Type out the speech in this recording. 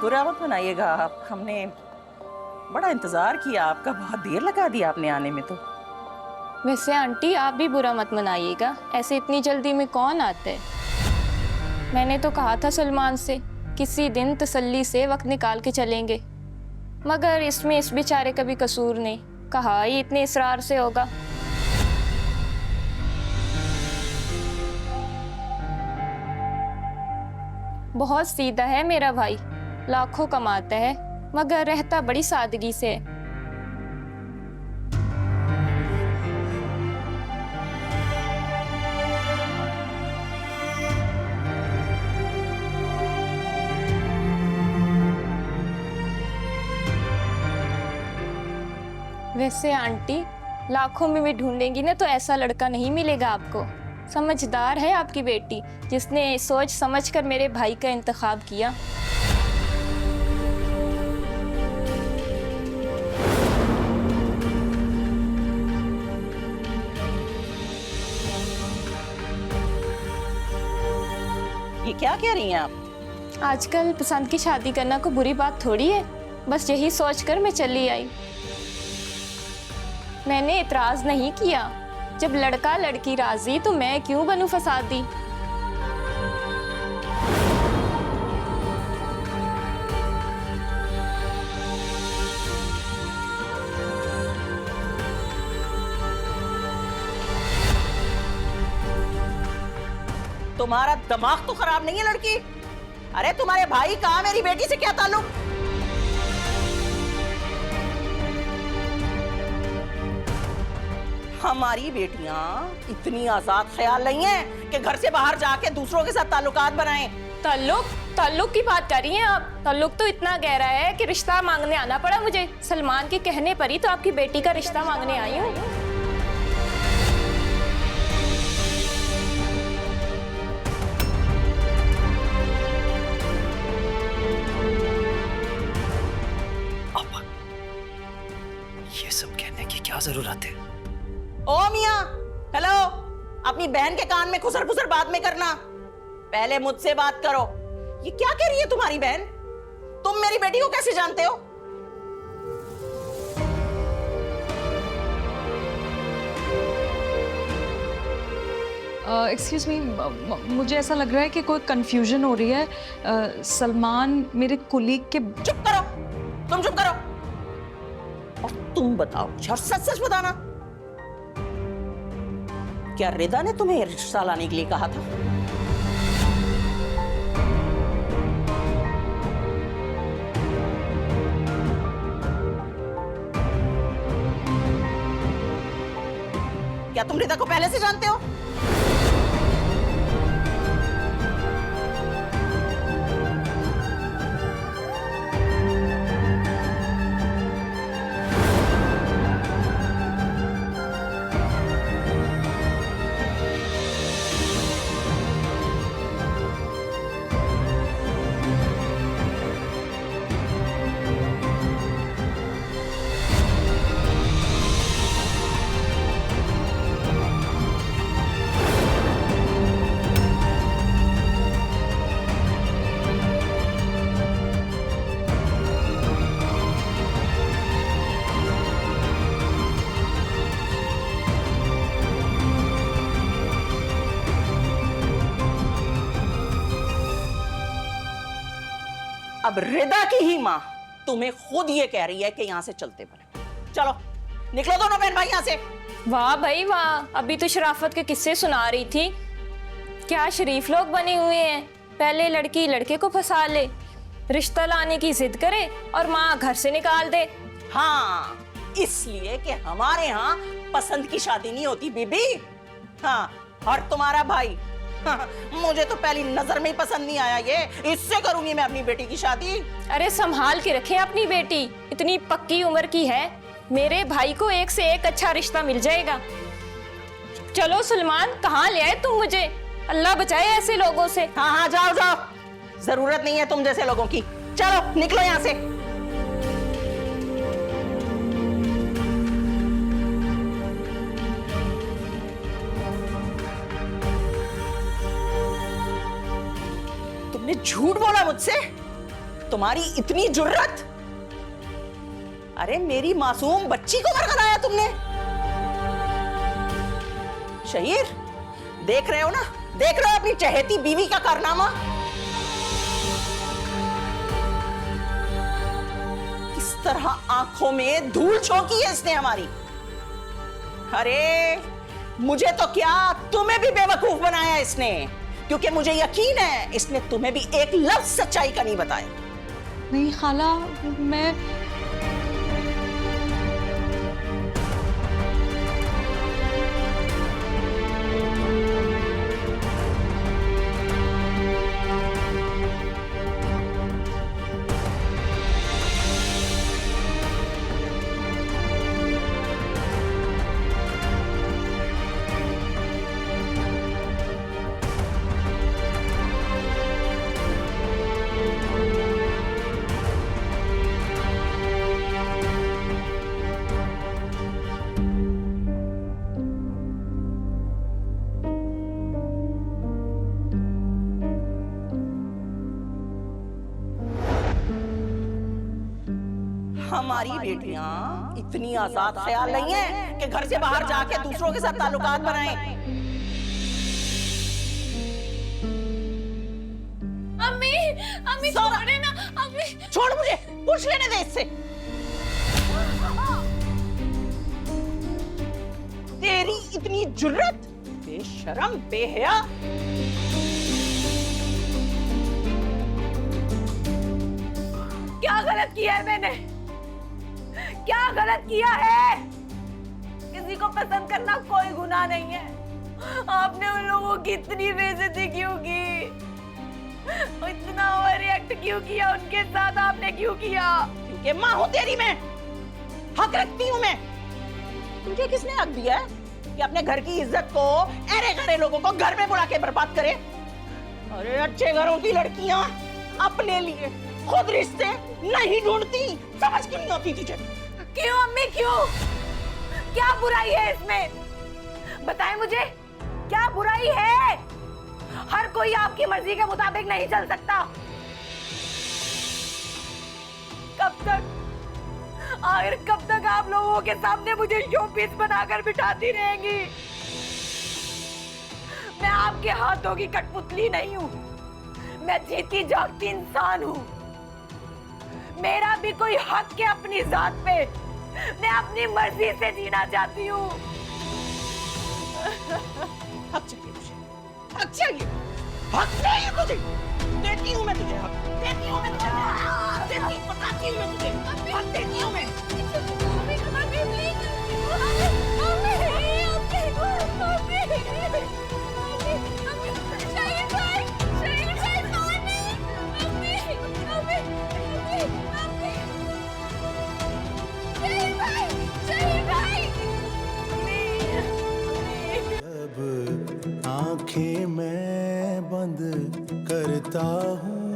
बुरा मत मनाइएगा आप, हमने बड़ा इंतजार किया आपका, बहुत देर लगा दी आपने आने में तो। वैसे आंटी आप भी बुरा मत मनाइएगा, ऐसे इतनी जल्दी में कौन आता है। मैंने तो कहा था सलमान से किसी दिन तसल्ली से वक्त निकाल के चलेंगे, मगर इसमें इस बेचारे का भी कसूर नहीं, कहा ही इतने इसरार से होगा। बहुत सीधा है मेरा भाई, लाखों कमाता है मगर रहता बड़ी सादगी से है। वैसे आंटी लाखों में भी ढूंढेंगी ना तो ऐसा लड़का नहीं मिलेगा आपको। समझदार है आपकी बेटी, जिसने सोच समझकर मेरे भाई का इंतखाब किया। ये क्या कह रही हैं आप? आजकल पसंद की शादी करना कोई बुरी बात थोड़ी है, बस यही सोचकर मैं चली आई। मैंने इतराज नहीं किया, जब लड़का लड़की राजी तो मैं क्यों बनूं फसादी। तुम्हारा दिमाग तो खराब नहीं है लड़की? अरे तुम्हारे भाई का मेरी बेटी से क्या ताल्लुक? हमारी बेटियां इतनी आजाद ख्याल नहीं है कि घर से बाहर जाके दूसरों के साथ ताल्लुकात बनाएं। ताल्लुक की बात कर रही हैं आप? ताल्लुक तो इतना गहरा है कि रिश्ता मांगने आना पड़ा मुझे। सलमान के कहने पर ही तो आपकी बेटी का रिश्ता मांगने आई हूँ। ये सब कहने की क्या जरूरत है? ओ मियां, हेलो, अपनी बहन के कान में खुसर फुसर बाद में करना, पहले मुझसे बात करो। ये क्या कह रही है तुम्हारी बहन? तुम मेरी बेटी को कैसे जानते हो? एक्सक्यूज मी, मुझे ऐसा लग रहा है कि कोई कंफ्यूजन हो रही है। सलमान मेरे कुलीग के। चुप करो, तुम चुप करो और तुम बताओ, और सच सच बताना, क्या रिदा ने तुम्हें रिश्ता लाने के लिए कहा था? क्या तुम रिदा को पहले से जानते हो? अब रिदा की ही मां तुम्हें खुद ये कह रही है कि यहां से चलते बने। चलो निकलो दोनों बहन भाई यहां से। वाह भाई वाह, अभी तो शराफत के किस्से सुना रही थी। क्या शरीफ लोग बने हुए हैं, पहले लड़की लड़के को फंसा ले, रिश्ता लाने की जिद करे और माँ घर से निकाल दे। हाँ, इसलिए कि हमारे यहाँ पसंद की शादी नहीं होती बीबी। हाँ, और तुम्हारा भाई, हाँ, मुझे तो पहली नजर में ही पसंद नहीं आया ये, इससे करूंगी मैं अपनी बेटी की शादी। अरे संभाल के रखें अपनी बेटी, इतनी पक्की उम्र की है, मेरे भाई को एक से एक अच्छा रिश्ता मिल जाएगा। चलो सलमान, कहाँ ले आए तुम मुझे, अल्लाह बचाए ऐसे लोगों से। हाँ हाँ, जाओ जाओ, जरूरत नहीं है तुम जैसे लोगों की। चलो निकलो यहाँ से। तुमने झूठ बोला मुझसे, तुम्हारी इतनी जुर्रत? अरे मेरी मासूम बच्ची को बरगलाया तुमने। शहीर, देख रहे हो ना, देख रहे हो अपनी चहेती बीवी का कारनामा? किस तरह आंखों में धूल झोंकी है इसने हमारी। अरे मुझे तो क्या, तुम्हें भी बेवकूफ बनाया इसने, क्योंकि मुझे यकीन है इसने तुम्हें भी एक लफ्ज सच्चाई का नहीं बताया। नहीं खाला, मैं हमारी बेटियां इतनी आजाद ख्याल नहीं है कि घर से बाहर जाके दूसरों के साथ ताल्लुकात बनाएं। अम्मी, अम्मी छोड़े ना, अम्मी। छोड़, मुझे पूछ लेने दे इससे। तेरी इतनी जुर्रत, बेशरम, बेहया। क्या गलत किया है मैंने? क्या गलत किया है? किसी को पसंद करना कोई गुनाह नहीं है। आपने उन लोगों की इतनी बेइज्जती क्यों की? इतना ओवर रिएक्ट क्यों किया उनके साथ? आपने क्यों किया? क्योंकि माँ हूं तेरी मैं, हक रखती हूँ मैं। तुझे किसने हक दिया है कि अपने घर की इज्जत को अरे गरे लोगों को घर में बुला के बर्बाद करे? अरे अच्छे घरों की लड़कियां अपने लिए खुद रिश्ते नहीं ढूंढती, समझ क्यों नहीं आती तुझे? क्यों अम्मी, क्यों? क्या बुराई है इसमें? बताएं मुझे, क्या बुराई है? हर कोई आपकी मर्जी के मुताबिक नहीं चल सकता। कब तक, आखिर कब तक आप लोगों के सामने मुझे शोपीस बनाकर बिठाती रहेंगी? मैं आपके हाथों की कठपुतली नहीं हूं, मैं जीती जागती इंसान हूं। मेरा भी कोई हक है अपनी जात पे, मैं अपनी मर्जी से जीना चाहती हूँ। हक चाहिए तुझे, हक चाहिए, हक चाहिए तुझे। देती हूँ मैं तुझे हक, देती हूँ मैं तुझे, देती, बताती हूँ मैं तुझे, हक देती हूँ मैं। जब आंखें मैं बंद करता हूँ